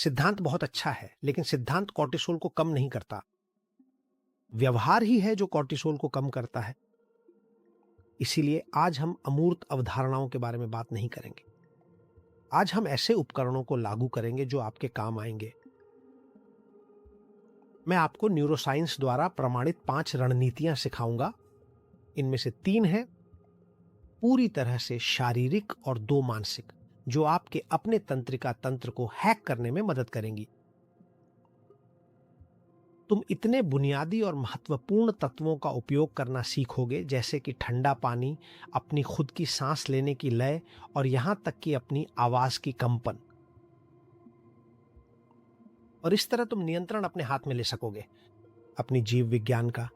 सिद्धांत बहुत अच्छा है, लेकिन सिद्धांत कॉर्टिसोल को कम नहीं करता। व्यवहार ही है जो कॉर्टिसोल को कम करता है। इसीलिए आज हम अमूर्त अवधारणाओं के बारे में बात नहीं करेंगे। आज हम ऐसे उपकरणों को लागू करेंगे जो आपके काम आएंगे। मैं आपको न्यूरोसाइंस द्वारा प्रमाणित 5 रणनीतियां सिखाऊंगा। इनमें से 3 हैं पूरी तरह से शारीरिक और 2 मानसिक, जो आपके अपने तंत्रिका तंत्र को हैक करने में मदद करेंगी। तुम इतने बुनियादी और महत्वपूर्ण तत्वों का उपयोग करना सीखोगे, जैसे कि ठंडा पानी, अपनी खुद की सांस लेने की लय और यहां तक कि अपनी आवाज की कंपन। और इस तरह तुम नियंत्रण अपने हाथ में ले सकोगे, अपनी जीव विज्ञान का।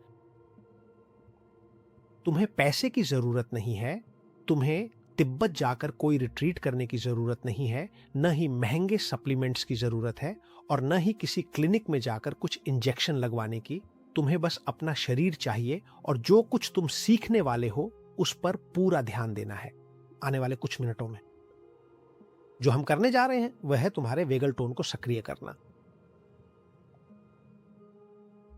तुम्हें पैसे की जरूरत नहीं है, तुम्हें तिब्बत जाकर कोई रिट्रीट करने की जरूरत नहीं है, न ही महंगे सप्लीमेंट्स की जरूरत है और न ही किसी क्लिनिक में जाकर कुछ इंजेक्शन लगवाने की। तुम्हें बस अपना शरीर चाहिए और जो कुछ तुम सीखने वाले हो उस पर पूरा ध्यान देना है। आने वाले कुछ मिनटों में जो हम करने जा रहे हैं वह है तुम्हारे वेगल टोन को सक्रिय करना।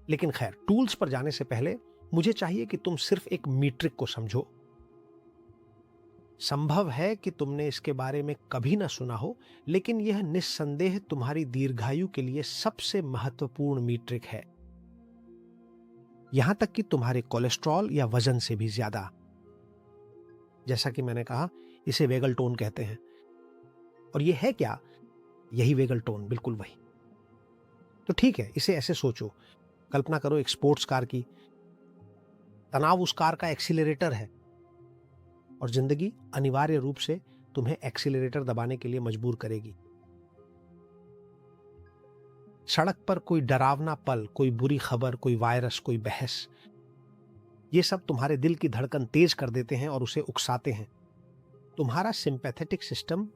लेकिन खैर, टूल्स पर जाने से पहले मुझे चाहिए कि तुम सिर्फ एक मीट्रिक को समझो। संभव है कि तुमने इसके बारे में कभी ना सुना हो, लेकिन यह निस्संदेह तुम्हारी दीर्घायु के लिए सबसे महत्वपूर्ण मीट्रिक है, यहां तक कि तुम्हारे कोलेस्ट्रॉल या वजन से भी ज्यादा। जैसा कि मैंने कहा, इसे वेगल टोन कहते हैं। और यह है क्या? यही वेगल टोन, बिल्कुल वही। तो ठीक है, इसे ऐसे सोचो, कल्पना करो एक स्पोर्ट्स कार की। तनाव उस कार का एक्सीलरेटर है और जिंदगी अनिवार्य रूप से तुम्हें एक्सीलरेटर दबाने के लिए मजबूर करेगी। सड़क पर कोई डरावना पल, कोई बुरी खबर, कोई वायरस, कोई बहस, ये सब तुम्हारे दिल की धड़कन तेज कर देते हैं और उसे उकसाते हैं। तुम्हारा सिंपैथेटिक सिस्टम,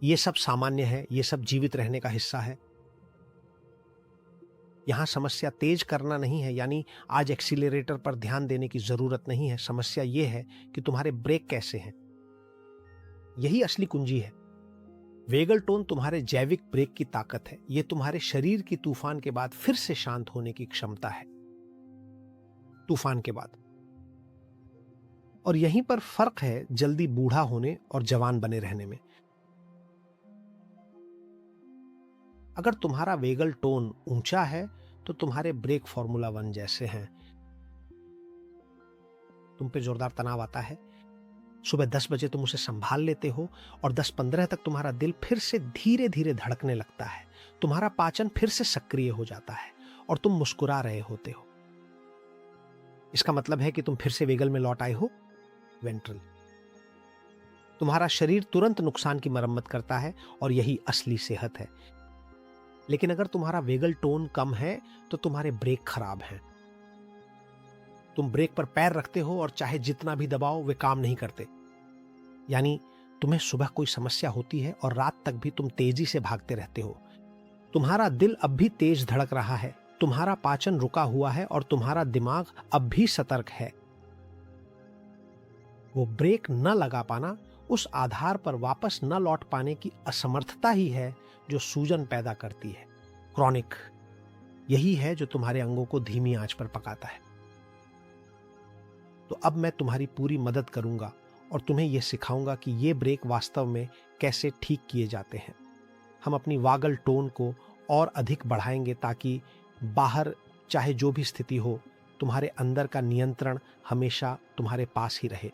ये सब सामान्य है, ये सब जीवित रहने का हिस्सा है। यहां समस्या तेज करना नहीं है, यानी आज एक्सीलरेटर पर ध्यान देने की जरूरत नहीं है। समस्या यह है कि तुम्हारे ब्रेक कैसे हैं। यही असली कुंजी है। वेगल टोन तुम्हारे जैविक ब्रेक की ताकत है। यह तुम्हारे शरीर की तूफान के बाद फिर से शांत होने की क्षमता है। तूफान के बाद। और यहीं पर फर्क है जल्दी बूढ़ा होने और जवान बने रहने में। अगर तुम्हारा वेगल टोन ऊंचा है तो तुम्हारे ब्रेक फॉर्मूला 1 जैसे हैं। तुम पे जोरदार तनाव आता है, सुबह 10 बजे तुम उसे संभाल लेते हो और 10-15 तक तुम्हारा दिल फिर से धीरे धीरे धड़कने लगता है। तुम्हारा पाचन फिर से सक्रिय हो जाता है और तुम मुस्कुरा रहे होते हो। इसका मतलब है कि तुम फिर से वेगल में लौट आए हो। वेंट्रल। तुम्हारा शरीर तुरंत नुकसान की मरम्मत करता है और यही असली सेहत है। लेकिन अगर तुम्हारा वेगल टोन कम है तो तुम्हारे ब्रेक खराब हैं। तुम ब्रेक पर पैर रखते हो और चाहे जितना भी दबाओ वे काम नहीं करते। यानी तुम्हें सुबह कोई समस्या होती है और रात तक भी तुम तेजी से भागते रहते हो। तुम्हारा दिल अब भी तेज धड़क रहा है, तुम्हारा पाचन रुका हुआ है और तुम्हारा दिमाग अब भी सतर्क है। वो ब्रेक न लगा पाना, उस आधार पर वापस न लौट पाने की असमर्थता ही है जो सूजन पैदा करती है। क्रॉनिक। यही है जो तुम्हारे अंगों को धीमी आंच पर पकाता है। तो अब मैं तुम्हारी पूरी मदद करूंगा और तुम्हें यह सिखाऊंगा कि ये ब्रेक वास्तव में कैसे ठीक किए जाते हैं। हम अपनी वागल टोन को और अधिक बढ़ाएंगे ताकि बाहर चाहे जो भी स्थिति हो, तुम्हारे अंदर का नियंत्रण हमेशा तुम्हारे पास ही रहे।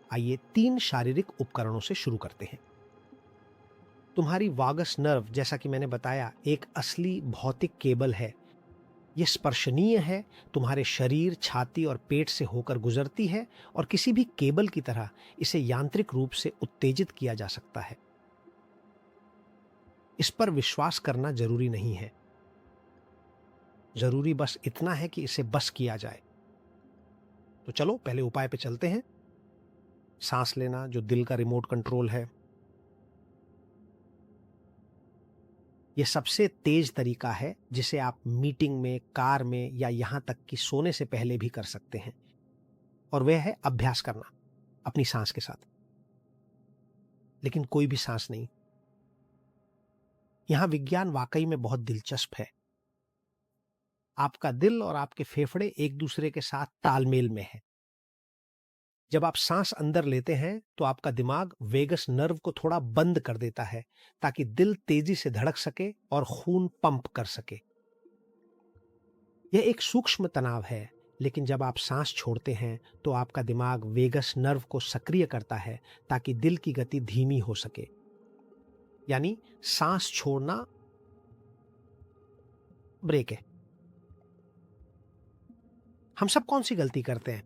आइए 3 शारीरिक उपकरणों से शुरू करते हैं। तुम्हारी वागस नर्व, जैसा कि मैंने बताया, एक असली भौतिक केबल है। यह स्पर्शनीय है, तुम्हारे शरीर, छाती और पेट से होकर गुजरती है और किसी भी केबल की तरह इसे यांत्रिक रूप से उत्तेजित किया जा सकता है। इस पर विश्वास करना जरूरी नहीं है। जरूरी बस इतना है कि इसे बस किया जाए। तो चलो पहले उपाय पे चलते हैं। सांस लेना, जो दिल का रिमोट कंट्रोल है। यह सबसे तेज तरीका है जिसे आप मीटिंग में, कार में या यहां तक कि सोने से पहले भी कर सकते हैं। और वह है अभ्यास करना अपनी सांस के साथ। लेकिन कोई भी सांस नहीं। यहां विज्ञान वाकई में बहुत दिलचस्प है। आपका दिल और आपके फेफड़े एक दूसरे के साथ तालमेल में है। जब आप सांस अंदर लेते हैं तो आपका दिमाग वेगस नर्व को थोड़ा बंद कर देता है ताकि दिल तेजी से धड़क सके और खून पंप कर सके। यह एक सूक्ष्म तनाव है, लेकिन जब आप सांस छोड़ते हैं तो आपका दिमाग वेगस नर्व को सक्रिय करता है ताकि दिल की गति धीमी हो सके। यानी सांस छोड़ना ब्रेक है। हम सब कौन सी गलती करते हैं?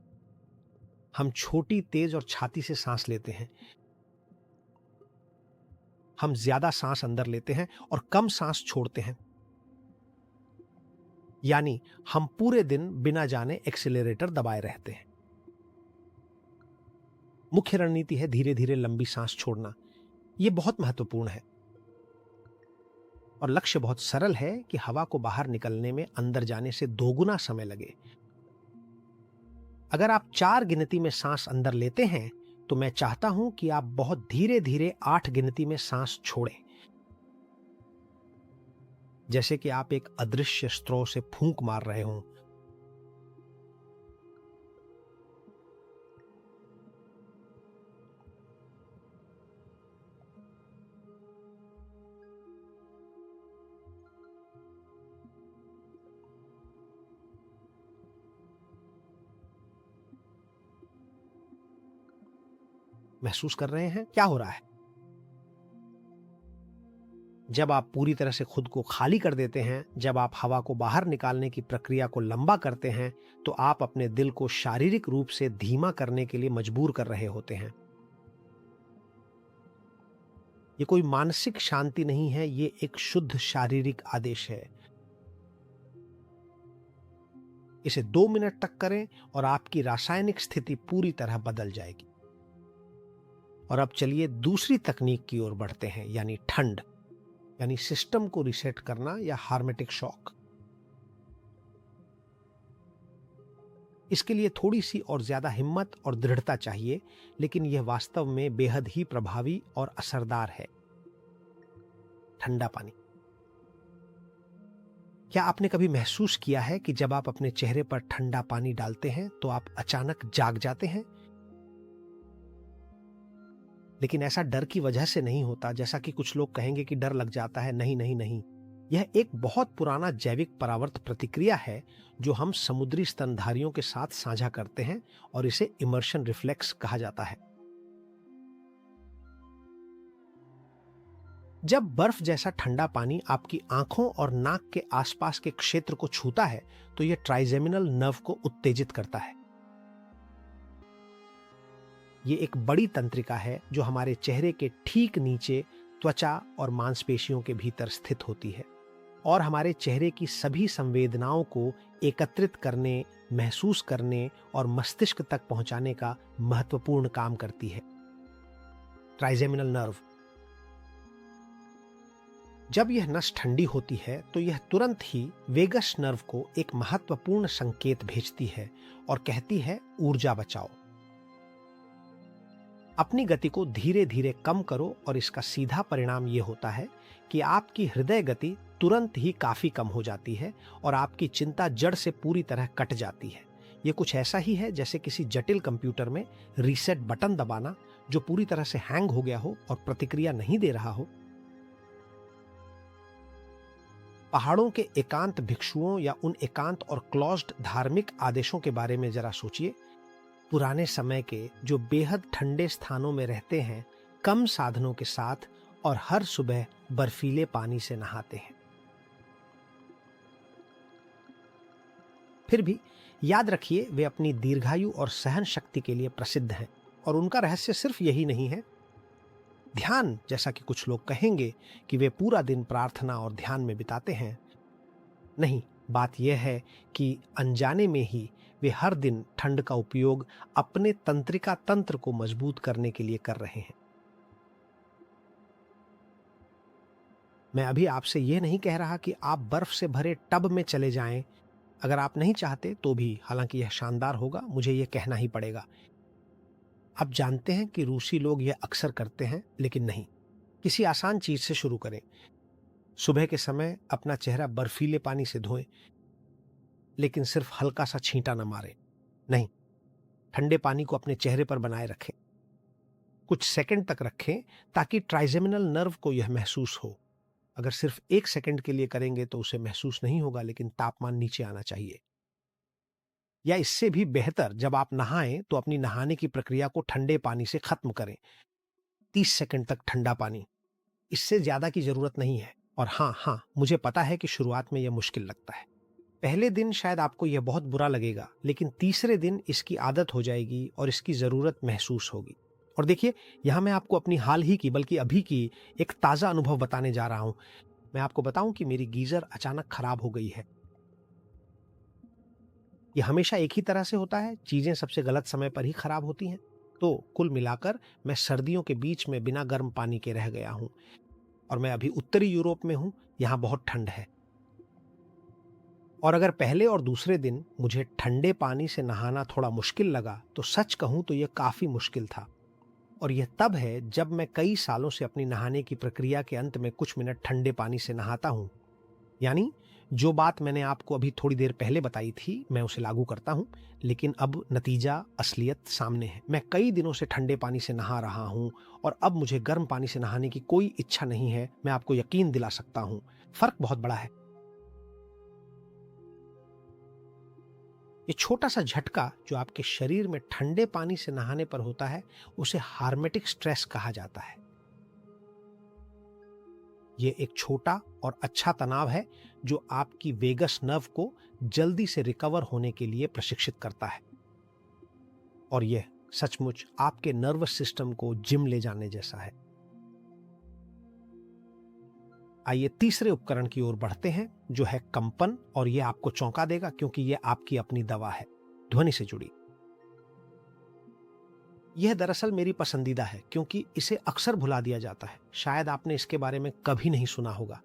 हम छोटी, तेज और छाती से सांस लेते हैं। हम ज्यादा सांस अंदर लेते हैं और कम सांस छोड़ते हैं। यानी हम पूरे दिन बिना जाने एक्सीलरेटर दबाए रहते हैं। मुख्य रणनीति है धीरे धीरे लंबी सांस छोड़ना। यह बहुत महत्वपूर्ण है और लक्ष्य बहुत सरल है कि हवा को बाहर निकलने में अंदर जाने से दोगुना समय लगे। अगर आप 4 गिनती में सांस अंदर लेते हैं तो मैं चाहता हूं कि आप बहुत धीरे धीरे 8 गिनती में सांस छोड़ें, जैसे कि आप एक अदृश्य स्ट्रो से फूंक मार रहे हों। महसूस कर रहे हैं क्या हो रहा है? जब आप पूरी तरह से खुद को खाली कर देते हैं, जब आप हवा को बाहर निकालने की प्रक्रिया को लंबा करते हैं, तो आप अपने दिल को शारीरिक रूप से धीमा करने के लिए मजबूर कर रहे होते हैं। ये कोई मानसिक शांति नहीं है, ये एक शुद्ध शारीरिक आदेश है। इसे 2 मिनट तक करें और आपकी रासायनिक स्थिति पूरी तरह बदल जाएगी। और अब चलिए दूसरी तकनीक की ओर बढ़ते हैं, यानी ठंड, यानी सिस्टम को रीसेट करना या हार्मेटिक शॉक। इसके लिए थोड़ी सी और ज्यादा हिम्मत और दृढ़ता चाहिए, लेकिन यह वास्तव में बेहद ही प्रभावी और असरदार है। ठंडा पानी। क्या आपने कभी महसूस किया है कि जब आप अपने चेहरे पर ठंडा पानी डालते हैं तो आप अचानक जाग जाते हैं? लेकिन ऐसा डर की वजह से नहीं होता, जैसा कि कुछ लोग कहेंगे कि डर लग जाता है। नहीं नहीं नहीं, यह एक बहुत पुराना जैविक परावर्त प्रतिक्रिया है जो हम समुद्री स्तनधारियों के साथ साझा करते हैं और इसे इमर्शन रिफ्लेक्स कहा जाता है। जब बर्फ जैसा ठंडा पानी आपकी आंखों और नाक के आसपास के क्षेत्र को छूता है तो यह ट्राइजेमिनल नर्व को उत्तेजित करता है। यह एक बड़ी तंत्रिका है जो हमारे चेहरे के ठीक नीचे त्वचा और मांसपेशियों के भीतर स्थित होती है और हमारे चेहरे की सभी संवेदनाओं को एकत्रित करने, महसूस करने और मस्तिष्क तक पहुंचाने का महत्वपूर्ण काम करती है। Trigeminal nerve. जब यह नस ठंडी होती है तो यह तुरंत ही वेगस नर्व को एक महत्वपूर्ण संकेत भेजती है और कहती है ऊर्जा बचाओ। अपनी गति को धीरे धीरे कम करो और इसका सीधा परिणाम यह होता है कि आपकी हृदय गति तुरंत ही काफी कम हो जाती है और आपकी चिंता जड़ से पूरी तरह कट जाती है। यह कुछ ऐसा ही है जैसे किसी जटिल कंप्यूटर में रीसेट बटन दबाना जो पूरी तरह से हैंग हो गया हो और प्रतिक्रिया नहीं दे रहा हो। पहाड़ों के एकांत भिक्षुओं या उन एकांत और क्लोज्ड धार्मिक आदेशों के बारे में जरा सोचिए। पुराने समय के जो बेहद ठंडे स्थानों में रहते हैं, कम साधनों के साथ और हर सुबह बर्फीले पानी से नहाते हैं। फिर भी याद रखिए, वे अपनी दीर्घायु और सहन शक्ति के लिए प्रसिद्ध हैं और उनका रहस्य सिर्फ यही नहीं है ध्यान, जैसा कि कुछ लोग कहेंगे कि वे पूरा दिन प्रार्थना और ध्यान में बिताते हैं। नहीं, बात यह है कि अनजाने में ही वे हर दिन ठंड का उपयोग अपने तंत्रिका तंत्र को मजबूत करने के लिए कर रहे हैं। मैं अभी आपसे यह नहीं कह रहा कि आप बर्फ से भरे टब में चले जाएं। अगर आप नहीं चाहते तो भी, हालांकि यह शानदार होगा, मुझे यह कहना ही पड़ेगा। आप जानते हैं कि रूसी लोग यह अक्सर करते हैं, लेकिन नहीं। किसी आसान चीज से शुरू करें। सुबह के समय अपना चेहरा बर्फीले पानी से धोएं, लेकिन सिर्फ हल्का सा छींटा न मारें। नहीं, ठंडे पानी को अपने चेहरे पर बनाए रखें। कुछ सेकंड तक रखें ताकि ट्राइजेमिनल नर्व को यह महसूस हो। अगर सिर्फ 1 सेकंड के लिए करेंगे तो उसे महसूस नहीं होगा, लेकिन तापमान नीचे आना चाहिए। या इससे भी बेहतर, जब आप नहाएं तो अपनी नहाने की प्रक्रिया को ठंडे पानी से खत्म करें। 30 सेकंड तक ठंडा पानी, इससे ज्यादा की जरूरत नहीं है। और हाँ, मुझे पता है कि शुरुआत में यह मुश्किल लगता है। पहले दिन शायद आपको यह बहुत बुरा लगेगा, लेकिन तीसरे दिन इसकी आदत हो जाएगी और इसकी जरूरत महसूस होगी। और देखिए, यहां मैं आपको अपनी हाल ही की, बल्कि अभी की एक ताजा अनुभव बताने जा रहा हूं। मैं आपको बताऊं कि मेरी गीजर अचानक खराब हो गई है। ये हमेशा एक ही तरह से होता है, चीजें सबसे गलत समय पर ही खराब होती हैं। तो कुल मिलाकर मैं सर्दियों के बीच में बिना गर्म पानी के रह गया हूं। और मैं अभी उत्तरी यूरोप में हूं, यहां बहुत ठंड है। और अगर पहले और दूसरे दिन मुझे ठंडे पानी से नहाना थोड़ा मुश्किल लगा, तो सच कहूं तो यह काफी मुश्किल था। और यह तब है जब मैं कई सालों से अपनी नहाने की प्रक्रिया के अंत में कुछ मिनट ठंडे पानी से नहाता हूं। यानी जो बात मैंने आपको अभी थोड़ी देर पहले बताई थी, मैं उसे लागू करता हूं। लेकिन अब नतीजा, असलियत सामने है। मैं कई दिनों से ठंडे पानी से नहा रहा हूं और अब मुझे गर्म पानी से नहाने की कोई इच्छा नहीं है। मैं आपको यकीन दिला सकता हूं, फर्क बहुत बड़ा है। ये छोटा सा झटका जो आपके शरीर में ठंडे पानी से नहाने पर होता है, उसे हार्मेटिक स्ट्रेस कहा जाता है। ये एक छोटा और अच्छा तनाव है जो आपकी वेगस नर्व को जल्दी से रिकवर होने के लिए प्रशिक्षित करता है। और यह सचमुच आपके नर्वस सिस्टम को जिम ले जाने जैसा है। आइए तीसरे उपकरण की ओर बढ़ते हैं, जो है कंपन। और यह आपको चौंका देगा, क्योंकि यह आपकी अपनी दवा है, ध्वनि से जुड़ी। यह दरअसल मेरी पसंदीदा है, क्योंकि इसे अक्सर भुला दिया जाता है। शायद आपने इसके बारे में कभी नहीं सुना होगा।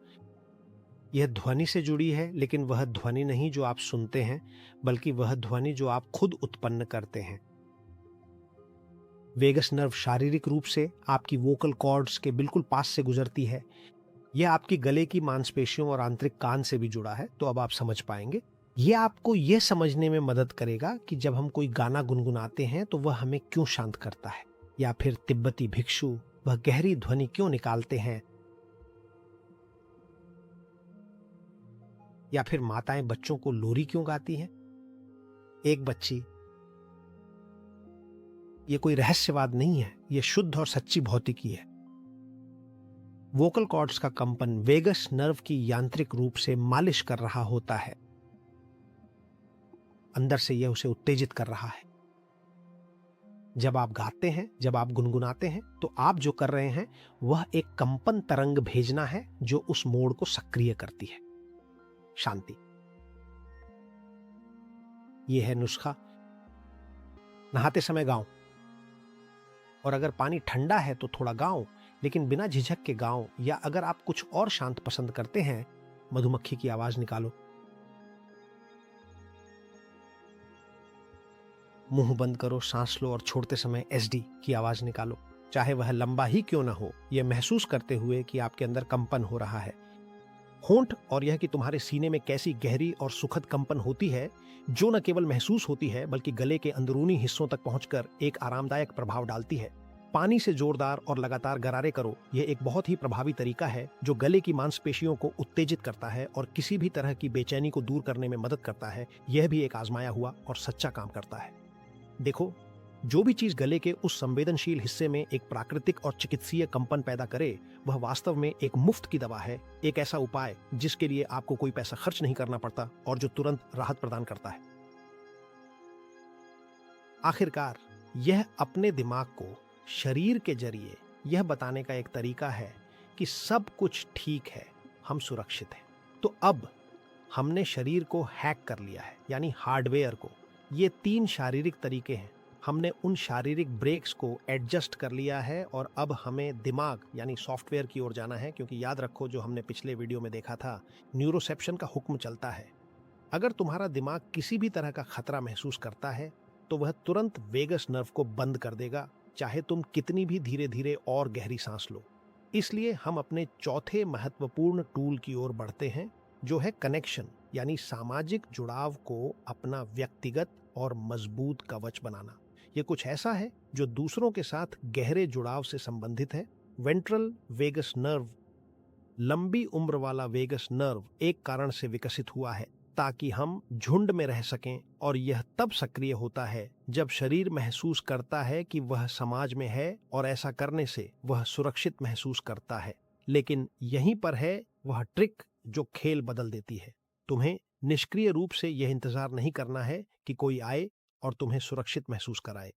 यह ध्वनि से जुड़ी है, लेकिन वह ध्वनि नहीं जो आप सुनते हैं, बल्कि वह ध्वनि जो आप खुद उत्पन्न करते हैं। वेगस नर्व शारीरिक रूप से आपकी वोकल कॉर्ड्स के बिल्कुल पास से गुजरती है। यह आपकी गले की मांसपेशियों और आंतरिक कान से भी जुड़ा है, तो अब आप समझ पाएंगे। यह आपको यह समझने में मदद करेगा कि जब हम कोई गाना गुनगुनाते हैं तो वह हमें क्यों शांत करता है, या फिर तिब्बती भिक्षु वह गहरी ध्वनि क्यों निकालते हैं, या फिर माताएं बच्चों को लोरी क्यों गाती हैं। एक बच्ची, यह कोई रहस्यवाद नहीं है, यह शुद्ध और सच्ची भौतिकी है। वोकल कॉर्ड्स का कंपन वेगस नर्व की यांत्रिक रूप से मालिश कर रहा होता है। अंदर से यह उसे उत्तेजित कर रहा है। जब आप गाते हैं, जब आप गुनगुनाते हैं, तो आप जो कर रहे हैं वह एक कंपन तरंग भेजना है जो उस मोड़ को सक्रिय करती है। शांति। यह है नुस्खा। नहाते समय गाओ, और अगर पानी ठंडा है तो थोड़ा गाओ, लेकिन बिना झिझक के गाओ। या अगर आप कुछ और शांत पसंद करते हैं, मधुमक्खी की आवाज निकालो। मुंह बंद करो, सांस लो और छोड़ते समय एसडी की आवाज निकालो। चाहे वह लंबा ही क्यों ना हो, यह महसूस करते हुए कि आपके अंदर कंपन हो रहा है। होंठ और यह कि तुम्हारे सीने में कैसी गहरी और सुखद कंपन होती है, जो न केवल महसूस होती है बल्कि गले के अंदरूनी हिस्सों तक पहुंचकर एक आरामदायक प्रभाव डालती है। पानी से जोरदार और लगातार गरारे करो। यह एक बहुत ही प्रभावी तरीका है जो गले की मांसपेशियों को उत्तेजित करता है और किसी भी तरह की बेचैनी को दूर करने में मदद करता है। यह भी एक आजमाया हुआ और सच्चा काम करता है। देखो, जो भी चीज गले के उस संवेदनशील हिस्से में एक प्राकृतिक और चिकित्सीय कंपन पैदा करे, वह वास्तव में एक मुफ्त की दवा है। एक ऐसा उपाय जिसके लिए आपको कोई पैसा खर्च नहीं करना पड़ता और जो तुरंत राहत प्रदान करता है। आखिरकार, यह अपने दिमाग को शरीर के जरिए यह बताने का एक तरीका है कि सब कुछ ठीक है, हम सुरक्षित हैं। तो अब हमने शरीर को हैक कर लिया है, यानी हार्डवेयर को। ये 3 शारीरिक तरीके हैं। हमने उन शारीरिक ब्रेक्स को एडजस्ट कर लिया है और अब हमें दिमाग यानी सॉफ्टवेयर की ओर जाना है, क्योंकि याद रखो जो हमने पिछले वीडियो में देखा था, न्यूरोसेप्शन का हुक्म चलता है। अगर तुम्हारा दिमाग किसी भी तरह का खतरा महसूस करता है तो वह तुरंत वेगस नर्व को बंद कर देगा, चाहे तुम कितनी भी धीरे धीरे और गहरी सांस लो। इसलिए हम अपने चौथे महत्वपूर्ण टूल की ओर बढ़ते हैं, जो है कनेक्शन, यानी सामाजिक जुड़ाव को अपना व्यक्तिगत और मजबूत कवच बनाना। ये कुछ ऐसा है जो दूसरों के साथ गहरे जुड़ाव से संबंधित है। वेंट्रल वेगस नर्व, लंबी उम्र वाला वेगस नर्व, एक कारण से विकसित हुआ है ताकि हम झुंड में रह सकें, और यह तब सक्रिय होता है जब शरीर महसूस करता है कि वह समाज में है, और ऐसा करने से वह सुरक्षित महसूस करता है। लेकिन यहीं पर है वह ट्रिक जो खेल बदल देती है। तुम्हें निष्क्रिय रूप से यह इंतजार नहीं करना है कि कोई आए और तुम्हें सुरक्षित महसूस कराए।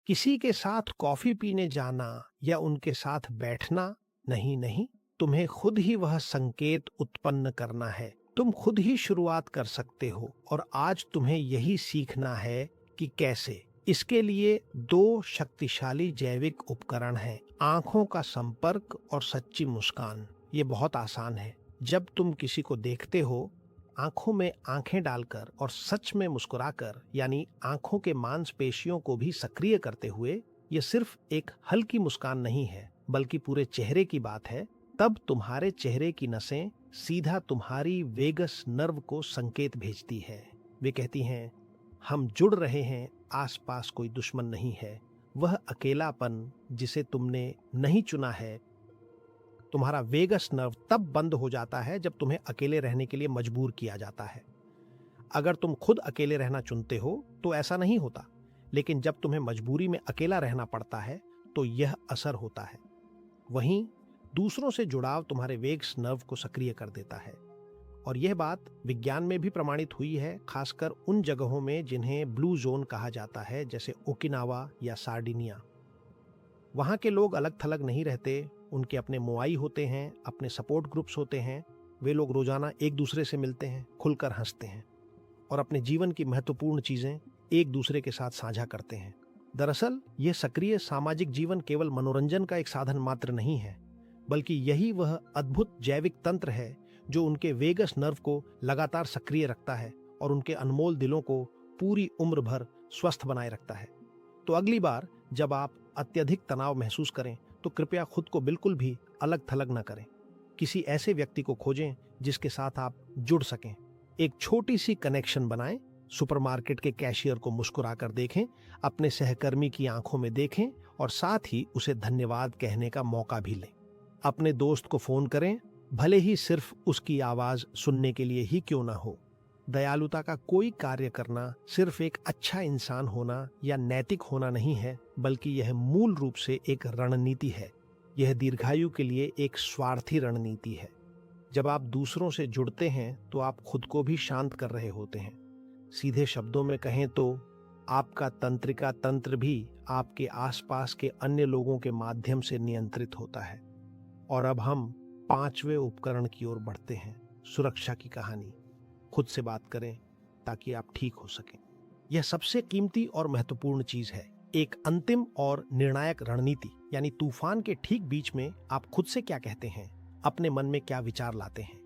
किसी के साथ कॉफी पीने जाना या उनके साथ बैठना नहीं, नहीं, तुम्हें खुद ही वह संकेत उत्पन्न करना है। तुम खुद ही शुरुआत कर सकते हो, और आज तुम्हें यही सीखना है कि कैसे। इसके लिए 2 शक्तिशाली जैविक उपकरण हैं, आंखों का संपर्क और सच्ची मुस्कान। ये बहुत आसान है। जब तुम किसी को देखते हो, आंखों में आंखें डालकर और सच में मुस्कुराकर, यानी आंखों के मांसपेशियों को भी सक्रिय करते हुए, यह सिर्फ एक हल्की मुस्कान नहीं है, बल्कि पूरे चेहरे की बात है। तब तुम्हारे चेहरे की नसें सीधा तुम्हारी वेगस नर्व को संकेत भेजती है। वे कहती हैं, हम जुड़ रहे हैं, आसपास कोई दुश्मन नहीं है। वह अकेलापन जिसे तुमने नहीं चुना है। तुम्हारा वेगस नर्व तब बंद हो जाता है जब तुम्हें अकेले रहने के लिए मजबूर किया जाता है। अगर तुम खुद अकेले रहना चुनते हो तो ऐसा नहीं होता, लेकिन जब तुम्हें मजबूरी में अकेला रहना पड़ता है तो यह असर होता है। वहीं दूसरों से जुड़ाव तुम्हारे वेगस नर्व को सक्रिय कर देता है, और यह बात विज्ञान में भी प्रमाणित हुई है, खासकर उन जगहों में जिन्हें ब्लू जोन कहा जाता है, जैसे ओकिनावा या सार्डिनिया। वहाँ के लोग अलग थलग नहीं रहते, उनके अपने मोआई होते हैं, अपने सपोर्ट ग्रुप्स होते हैं। वे लोग रोजाना एक दूसरे से मिलते हैं, खुलकर हंसते हैं, और अपने जीवन की महत्वपूर्ण चीजें एक दूसरे के साथ साझा करते हैं। दरअसल यह सक्रिय सामाजिक जीवन केवल मनोरंजन का एक साधन मात्र नहीं है, बल्कि यही वह अद्भुत जैविक तंत्र है जो उनके वेगस नर्व को लगातार सक्रिय रखता है और उनके अनमोल दिलों को पूरी उम्र भर स्वस्थ बनाए रखता है। तो अगली बार जब आप अत्यधिक तनाव महसूस करें तो कृपया खुद को बिल्कुल भी अलग थलग न करें। किसी ऐसे व्यक्ति को खोजें जिसके साथ आप जुड़ सकें। एक छोटी सी कनेक्शन बनाएं। सुपरमार्केट के कैशियर को मुस्कुराकर देखें, अपने सहकर्मी की आंखों में देखें, और साथ ही उसे धन्यवाद कहने का मौका भी लें। अपने दोस्त को फोन करें, भले ही सिर्फ उसकी आवाज सुनने के लिए ही क्यों ना हो। दयालुता का कोई कार्य करना सिर्फ एक अच्छा इंसान होना या नैतिक होना नहीं है, बल्कि यह मूल रूप से एक रणनीति है। यह दीर्घायु के लिए एक स्वार्थी रणनीति है। जब आप दूसरों से जुड़ते हैं तो आप खुद को भी शांत कर रहे होते हैं। सीधे शब्दों में कहें तो आपका तंत्रिका तंत्र भी आपके आसपास के अन्य लोगों के माध्यम से नियंत्रित होता है। और अब हम 5वें उपकरण की ओर बढ़ते हैं, सुरक्षा की कहानी। खुद से बात करें ताकि आप ठीक हो सकें। यह सबसे कीमती और महत्वपूर्ण चीज है। एक अंतिम और निर्णायक रणनीति, यानी तूफान के ठीक बीच में आप खुद से क्या कहते हैं, अपने मन में क्या विचार लाते हैं।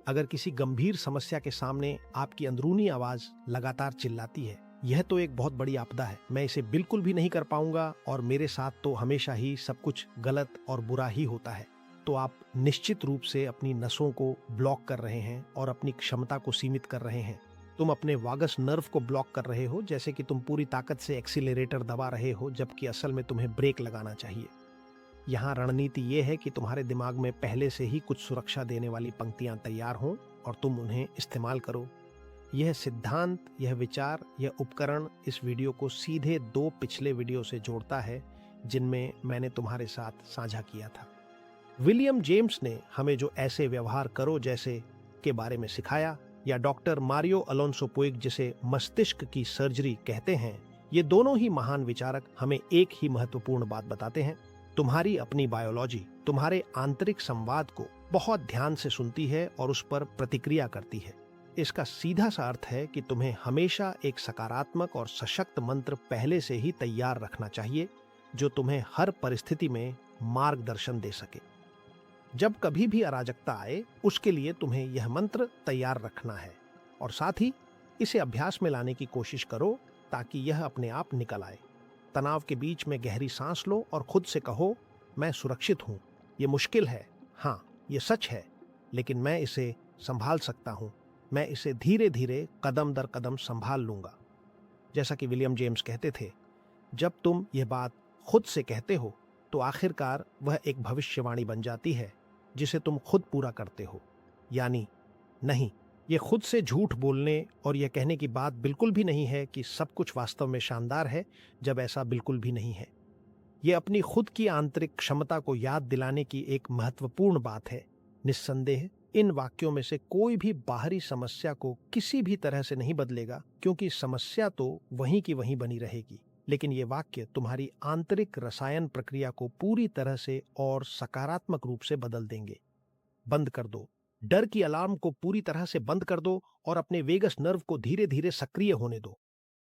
अगर किसी गंभीर समस्या के सामने आपकी अंदरूनी आवाज लगातार चिल्लाती है, यह तो एक बहुत बड़ी आपदा है, मैं इसे बिल्कुल भी नहीं कर पाऊंगा और मेरे साथ तो हमेशा ही सब कुछ गलत और बुरा ही होता है, तो आप निश्चित रूप से अपनी नसों को ब्लॉक कर रहे हैं और अपनी क्षमता को सीमित कर रहे हैं। तुम अपने वागस नर्व को ब्लॉक कर रहे हो, जैसे कि तुम पूरी ताकत से एक्सीलरेटर दबा रहे हो, जबकि असल में तुम्हें ब्रेक लगाना चाहिए। यहाँ रणनीति ये है कि तुम्हारे दिमाग में पहले से ही कुछ सुरक्षा देने वाली पंक्तियां तैयार हों और तुम उन्हें इस्तेमाल करो। यह सिद्धांत, यह विचार, यह उपकरण इस वीडियो को सीधे 2 पिछले वीडियो से जोड़ता है जिनमें मैंने तुम्हारे साथ साझा किया था। विलियम जेम्स ने हमें जो ऐसे व्यवहार करो जैसे के बारे में सिखाया, या डॉक्टर मारियो अलोंसो पुइग जिसे मस्तिष्क की सर्जरी कहते हैं, ये दोनों ही महान विचारक हमें एक ही महत्वपूर्ण बात बताते हैं। तुम्हारी अपनी बायोलॉजी तुम्हारे आंतरिक संवाद को बहुत ध्यान से सुनती है और उस पर प्रतिक्रिया करती है। इसका सीधा सा अर्थ है कि तुम्हें हमेशा एक सकारात्मक और सशक्त मंत्र पहले से ही तैयार रखना चाहिए जो तुम्हें हर परिस्थिति में मार्गदर्शन दे सके। जब कभी भी अराजकता आए, उसके लिए तुम्हें यह मंत्र तैयार रखना है, और साथ ही इसे अभ्यास में लाने की कोशिश करो ताकि यह अपने आप निकल आए। तनाव के बीच में गहरी सांस लो और खुद से कहो, मैं सुरक्षित हूँ। ये मुश्किल है, हाँ ये सच है, लेकिन मैं इसे संभाल सकता हूँ। मैं इसे धीरे धीरे कदम दर कदम संभाल लूंगा। जैसा कि विलियम जेम्स कहते थे, जब तुम यह बात खुद से कहते हो तो आखिरकार वह एक भविष्यवाणी बन जाती है जिसे तुम खुद पूरा करते हो। यानी नहीं, ये खुद से झूठ बोलने और यह कहने की बात बिल्कुल भी नहीं है कि सब कुछ वास्तव में शानदार है, जब ऐसा बिल्कुल भी नहीं है। ये अपनी खुद की आंतरिक क्षमता को याद दिलाने की एक महत्वपूर्ण बात है। निस्संदेह इन वाक्यों में से कोई भी बाहरी समस्या को किसी भी तरह से नहीं बदलेगा, क्योंकि समस्या तो वहीं की वहीं बनी रहेगी। लेकिन ये वाक्य तुम्हारी आंतरिक रसायन प्रक्रिया को पूरी तरह से और सकारात्मक रूप से बदल देंगे। बंद कर दो, डर की अलार्म को पूरी तरह से बंद कर दो और अपने वेगस नर्व को धीरे धीरे सक्रिय होने दो।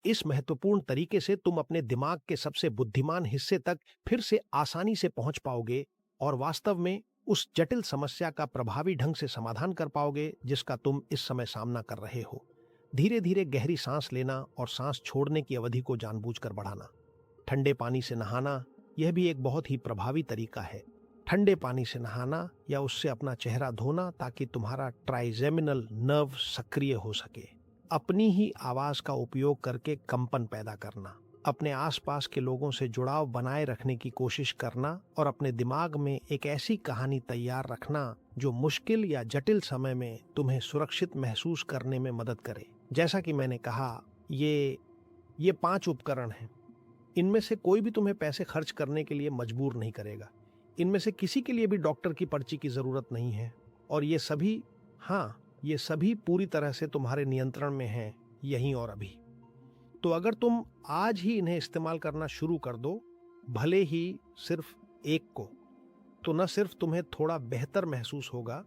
इस महत्वपूर्ण तरीके से तुम अपने दिमाग के सबसे बुद्धिमान हिस्से तक फिर से आसानी से पहुंच पाओगे और वास्तव में उस जटिल समस्या का प्रभावी ढंग से समाधान कर पाओगे जिसका तुम इस समय सामना कर रहे हो। धीरे धीरे गहरी सांस लेना और सांस छोड़ने की अवधि को जानबूझकर बढ़ाना। ठंडे पानी से नहाना, यह भी एक बहुत ही प्रभावी तरीका है। ठंडे पानी से नहाना या उससे अपना चेहरा धोना ताकि तुम्हारा ट्राइजेमिनल नर्व सक्रिय हो सके। अपनी ही आवाज का उपयोग करके कंपन पैदा करना, अपने आसपास के लोगों से जुड़ाव बनाए रखने की कोशिश करना और अपने दिमाग में एक ऐसी कहानी तैयार रखना जो मुश्किल या जटिल समय में तुम्हें सुरक्षित महसूस करने में मदद करे। जैसा कि मैंने कहा, ये 5 उपकरण हैं। इनमें से कोई भी तुम्हें पैसे खर्च करने के लिए मजबूर नहीं करेगा। इनमें से किसी के लिए भी डॉक्टर की पर्ची की जरूरत नहीं है और ये सभी पूरी तरह से तुम्हारे नियंत्रण में हैं, यहीं और अभी। तो अगर तुम आज ही इन्हें इस्तेमाल करना शुरू कर दो, भले ही सिर्फ एक को, तो न सिर्फ तुम्हें थोड़ा बेहतर महसूस होगा,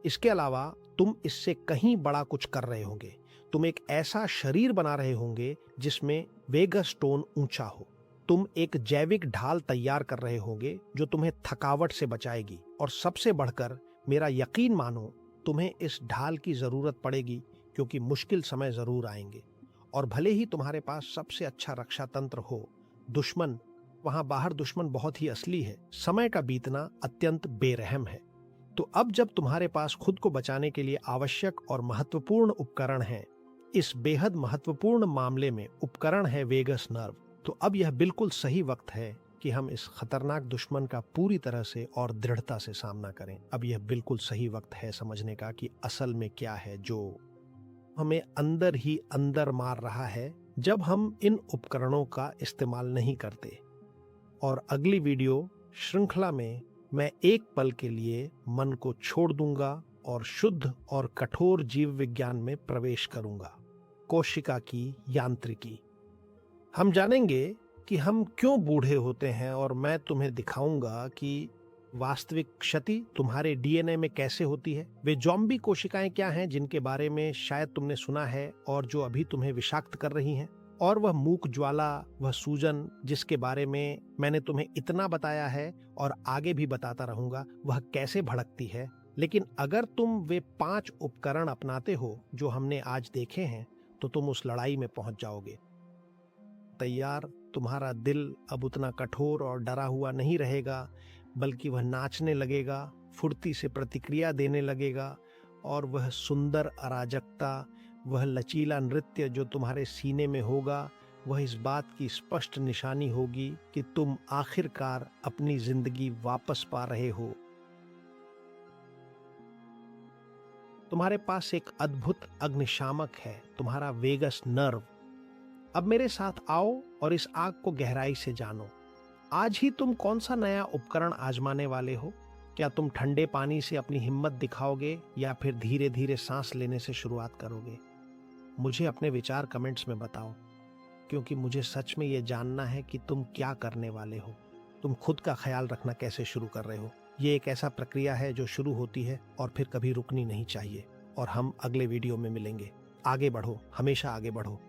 इसके अलावा तुम इससे कहीं बड़ा कुछ कर रहे होंगे। तुम एक ऐसा शरीर बना रहे होंगे जिसमें वेगस टोन ऊंचा हो। तुम एक जैविक ढाल तैयार कर रहे होंगे जो तुम्हें थकावट से बचाएगी। और सबसे बढ़कर, मेरा यकीन मानो, तुम्हें इस ढाल की जरूरत पड़ेगी, क्योंकि मुश्किल समय जरूर आएंगे। और भले ही तुम्हारे पास सबसे अच्छा रक्षा तंत्र हो, दुश्मन वहां बाहर दुश्मन बहुत ही असली है। समय का बीतना अत्यंत बेरहम है। तो अब जब तुम्हारे पास खुद को बचाने के लिए आवश्यक और महत्वपूर्ण उपकरण हैं, इस बेहद महत्वपूर्ण मामले में उपकरण है वेगस नर्व, तो अब यह बिल्कुल सही वक्त है कि हम इस खतरनाक दुश्मन का पूरी तरह से और दृढ़ता से सामना करें। अब यह बिल्कुल सही वक्त है समझने का कि असल में क्या है जो हमें अंदर ही अंदर मार रहा है जब हम इन उपकरणों का इस्तेमाल नहीं करते। और अगली वीडियो श्रृंखला में मैं एक पल के लिए मन को छोड़ दूंगा और शुद्ध और कठोर जीव विज्ञान में प्रवेश करूंगा, कोशिका की यांत्रिकी। हम जानेंगे कि हम क्यों बूढ़े होते हैं और मैं तुम्हें दिखाऊंगा कि वास्तविक क्षति तुम्हारे डीएनए में कैसे होती है। वे ज़ॉम्बी कोशिकाएं क्या हैं जिनके बारे में शायद तुमने सुना है और जो अभी तुम्हें विषाक्त कर रही हैं। और वह मूक ज्वाला, वह सूजन जिसके बारे में मैंने तुम्हें इतना बताया है और आगे भी बताता रहूंगा, वह कैसे भड़कती है। लेकिन अगर तुम वे 5 उपकरण अपनाते हो जो हमने आज देखे हैं, तो तुम उस लड़ाई में पहुंच जाओगे। तैयार, तुम्हारा दिल अब उतना कठोर और डरा हुआ नहीं रहेगा, बल्कि वह नाचने लगेगा, फुर्ती से प्रतिक्रिया देने लगेगा। और वह सुंदर अराजकता, वह लचीला नृत्य जो तुम्हारे सीने में होगा, वह इस बात की स्पष्ट निशानी होगी कि तुम आखिरकार अपनी जिंदगी वापस पा रहे हो। तुम्हारे पास एक अद्भुत अग्निशामक है, तुम्हारा वेगस नर्व। अब मेरे साथ आओ और इस आग को गहराई से जानो। आज ही तुम कौन सा नया उपकरण आजमाने वाले हो? क्या तुम ठंडे पानी से अपनी हिम्मत दिखाओगे या फिर धीरे धीरे सांस लेने से शुरुआत करोगे? मुझे अपने विचार कमेंट्स में बताओ, क्योंकि मुझे सच में ये जानना है कि तुम क्या करने वाले हो। तुम खुद का ख्याल रखना कैसे शुरू कर रहे हो। ये एक ऐसा प्रक्रिया है जो शुरू होती है और फिर कभी रुकनी नहीं चाहिए। और हम अगले वीडियो में मिलेंगे। आगे बढ़ो, हमेशा आगे बढ़ो।